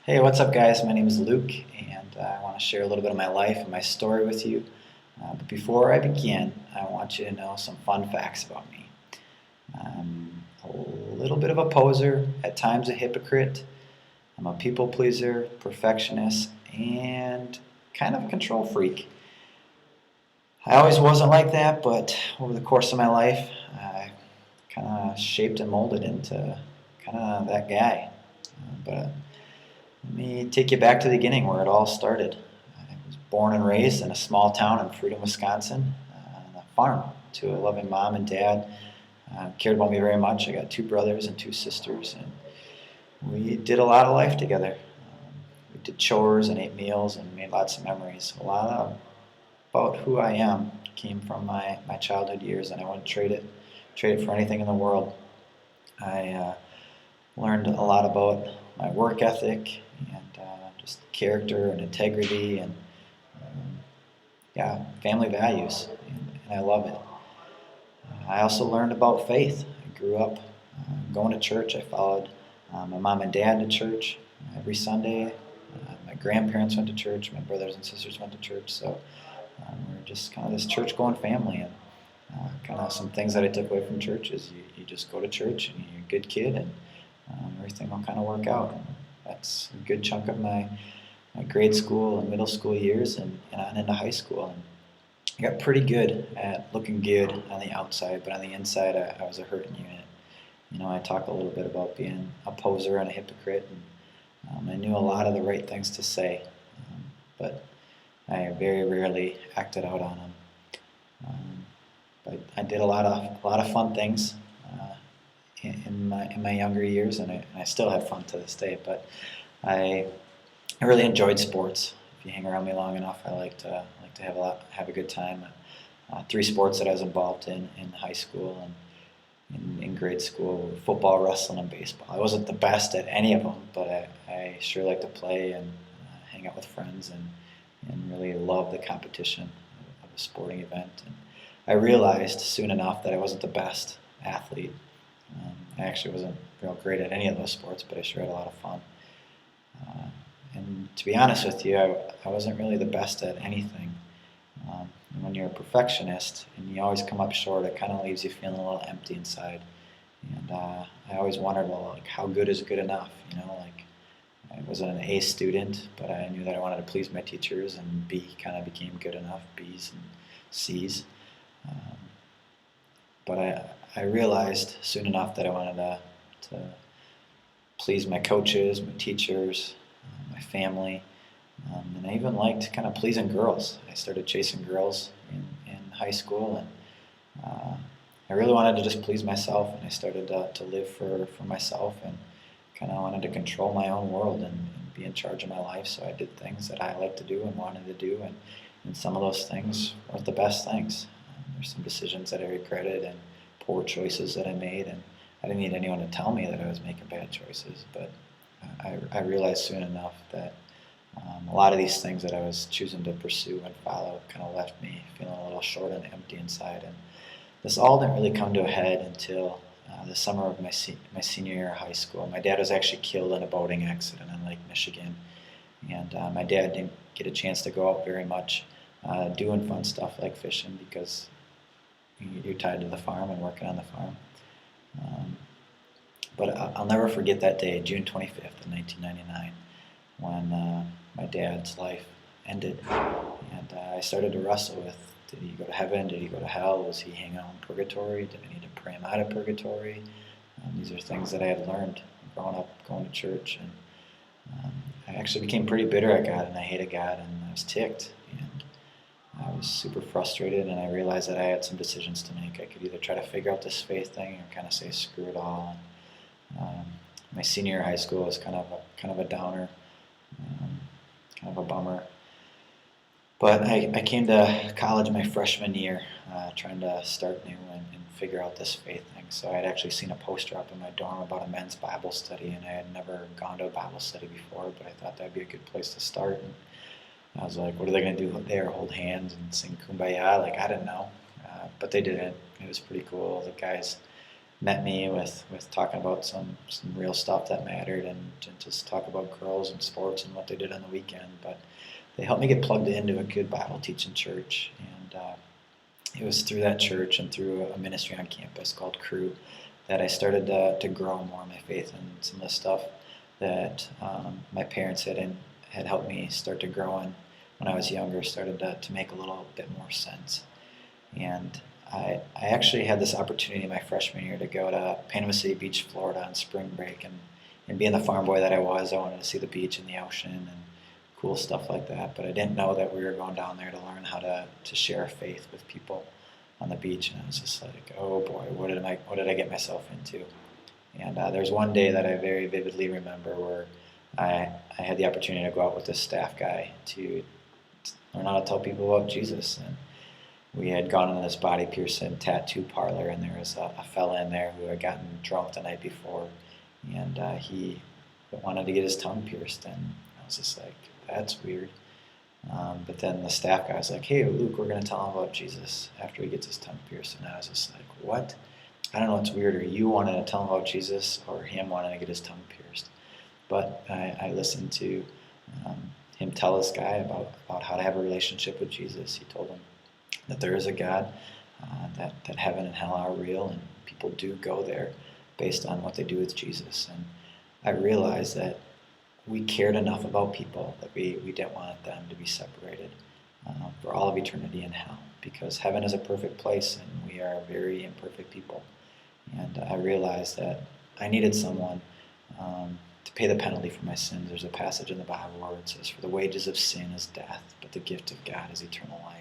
Hey, what's up, guys? My name is Luke, and I want to share a little bit of my life and my story with you. But before I begin, I want you to know some fun facts about me. I'm a little bit of a poser, at times a hypocrite. I'm a people pleaser, perfectionist, and kind of a control freak. I always wasn't like that, but over the course of my life, I kind of shaped and molded into kind of that guy. But Let me take you back to the beginning where it all started. I was born and raised in a small town in Freedom, Wisconsin, on a farm to a loving mom and dad. Cared about me very much. I got two brothers and two sisters, and we did a lot of life together. We did chores and ate meals and made lots of memories. A lot of about who I am came from my childhood years, and I wouldn't trade it for anything in the world. I learned a lot about my work ethic and just character and integrity and yeah, family values, and I love it. I also learned about faith. I grew up going to church. I followed my mom and dad to church every Sunday. My grandparents went to church. My brothers and sisters went to church. So we're just kind of this church-going family. And kind of some things that I took away from church is you just go to church and you're a good kid, and everything will kind of work out. And that's a good chunk of my grade school and middle school years and on into high school. And I got pretty good at looking good on the outside, but on the inside, I was a hurting unit. I talk a little bit about being a poser and a hypocrite, and I knew a lot of the right things to say, but I very rarely acted out on them. Um, but I did a lot of fun things in my younger years, and I still have fun to this day. But I I really enjoyed sports. If you hang around me long enough, I like to have a good time. Three sports that I was involved in high school and in grade school: football, wrestling, and baseball. I wasn't the best at any of them, but I sure like to play and hang out with friends and really love the competition of a sporting event. And I realized soon enough that I wasn't the best athlete. I actually wasn't real great at any of those sports, but I sure had a lot of fun. Uh, and to be honest with you, I wasn't really the best at anything. And when you're a perfectionist and you always come up short, it kind of leaves you feeling a little empty inside. And I always wondered, well, like, how good is good enough? Like, I wasn't an A student, but I knew that I wanted to please my teachers, and B kind of became good enough, B's and C's. Um, but I realized soon enough that I wanted to please my coaches, my teachers, my family, and I even liked kind of pleasing girls. I started chasing girls in high school, and I really wanted to just please myself, and I started to live for myself and kind of wanted to control my own world and be in charge of my life. So I did things that I liked to do and wanted to do, and some of those things weren't the best things. There's some decisions that I regretted and poor choices that I made, and I didn't need anyone to tell me that I was making bad choices, but I realized soon enough that a lot of these things that I was choosing to pursue and follow kind of left me feeling a little short and empty inside. And this all didn't really come to a head until the summer of my senior year of high school. My dad was actually killed in a boating accident on Lake Michigan, and my dad didn't get a chance to go out very much doing fun stuff like fishing because you're tied to the farm and working on the farm. Um, but I'll never forget that day, June 25th, 1999, when my dad's life ended. And I started to wrestle with, did he go to heaven? Did he go to hell? Was he hanging out in purgatory? Did I need to pray him out of purgatory? These are things that I had learned growing up, going to church. And I actually became pretty bitter at God, and I hated God, and I was ticked. And I was super frustrated, and I realized that I had some decisions to make. I could either try to figure out this faith thing or kind of say screw it all. My senior year of high school was kind of a downer, kind of a bummer. But I came to college my freshman year, trying to start new and figure out this faith thing. So I had actually seen a poster up in my dorm about a men's Bible study, and I had never gone to a Bible study before, but I thought that'd be a good place to start. And I was like, what are they going to do there? Hold hands and sing Kumbaya? Like, I didn't know. But they did it. It was pretty cool. The guys met me with talking about some real stuff that mattered, and just talk about girls and sports and what they did on the weekend. But they helped me get plugged into a good Bible teaching church, and it was through that church and through a ministry on campus called Crew that I started to grow more in my faith, and some of the stuff that my parents had helped me start to grow in when I was younger started to make a little bit more sense. And I actually had this opportunity my freshman year to go to Panama City Beach, Florida on spring break. And being the farm boy that I was, I wanted to see the beach and the ocean and cool stuff like that. But I didn't know that we were going down there to learn how to share our faith with people on the beach. And I was just like, oh boy, what did I get myself into? And there's one day that I very vividly remember where I had the opportunity to go out with this staff guy to learn how to tell people about Jesus. And we had gone into this body piercing tattoo parlor, and there was a fella in there who had gotten drunk the night before, and he wanted to get his tongue pierced. And I was just like, that's weird. But then the staff guy was like, hey, Luke, we're going to tell him about Jesus after he gets his tongue pierced. And I was just like, what? I don't know what's weirder, you wanting to tell him about Jesus or him wanting to get his tongue pierced. But I listened to him tell this guy about how to have a relationship with Jesus. He told him that there is a God, that heaven and hell are real, and people do go there based on what they do with Jesus. And I realized that we cared enough about people that we didn't want them to be separated for all of eternity in hell, because heaven is a perfect place and we are very imperfect people. And I realized that I needed someone to pay the penalty for my sins. There's a passage in the Bible where it says, for the wages of sin is death, but the gift of God is eternal life.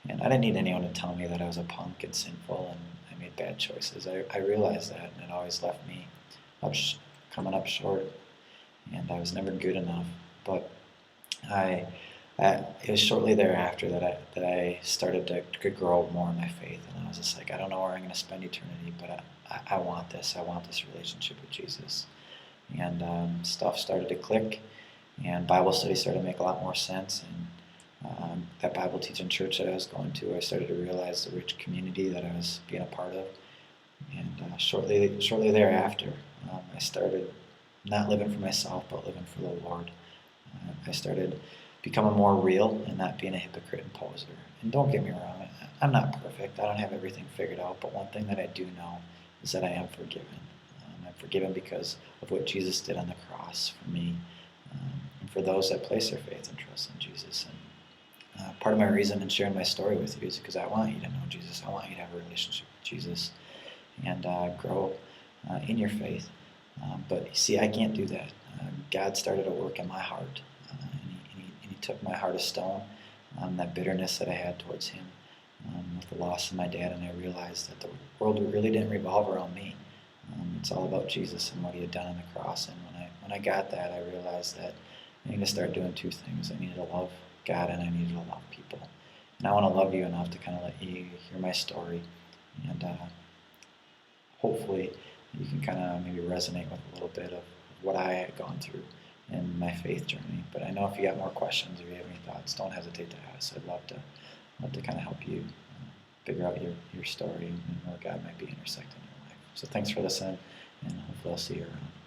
And I didn't need anyone to tell me that I was a punk and sinful and I made bad choices. I realized that, and it always left me coming up short, and I was never good enough. But it was shortly thereafter that I started to grow more in my faith, and I was just like, I don't know where I'm going to spend eternity, but I want this. I want this relationship with Jesus. And stuff started to click, and Bible study started to make a lot more sense. And that Bible teaching church that I was going to, I started to realize the rich community that I was being a part of. And shortly thereafter, I started not living for myself, but living for the Lord. I started becoming more real and not being a hypocrite and poser. And don't get me wrong, I'm not perfect. I don't have everything figured out, but one thing that I do know is that I am forgiven. I'm forgiven because of what Jesus did on the cross for me, and for those that place their faith and trust in Jesus. And part of my reason in sharing my story with you is because I want you to know Jesus. I want you to have a relationship with Jesus and grow in your faith. But you see, I can't do that. God started to work in my heart, and he took my heart of stone, that bitterness that I had towards him, with the loss of my dad, and I realized that the world really didn't revolve around me. It's all about Jesus and what he had done on the cross. And when I got that, I realized that I need to start doing two things. I needed to love God, and I needed to love people. And I want to love you enough to kind of let you hear my story, and hopefully you can kind of maybe resonate with a little bit of what I had gone through in my faith journey. But I know if you got more questions or you have any thoughts, don't hesitate to ask. I'd love to kind of help you figure out your story and where God might be intersecting in your life. So thanks for listening, and hopefully I'll see you around.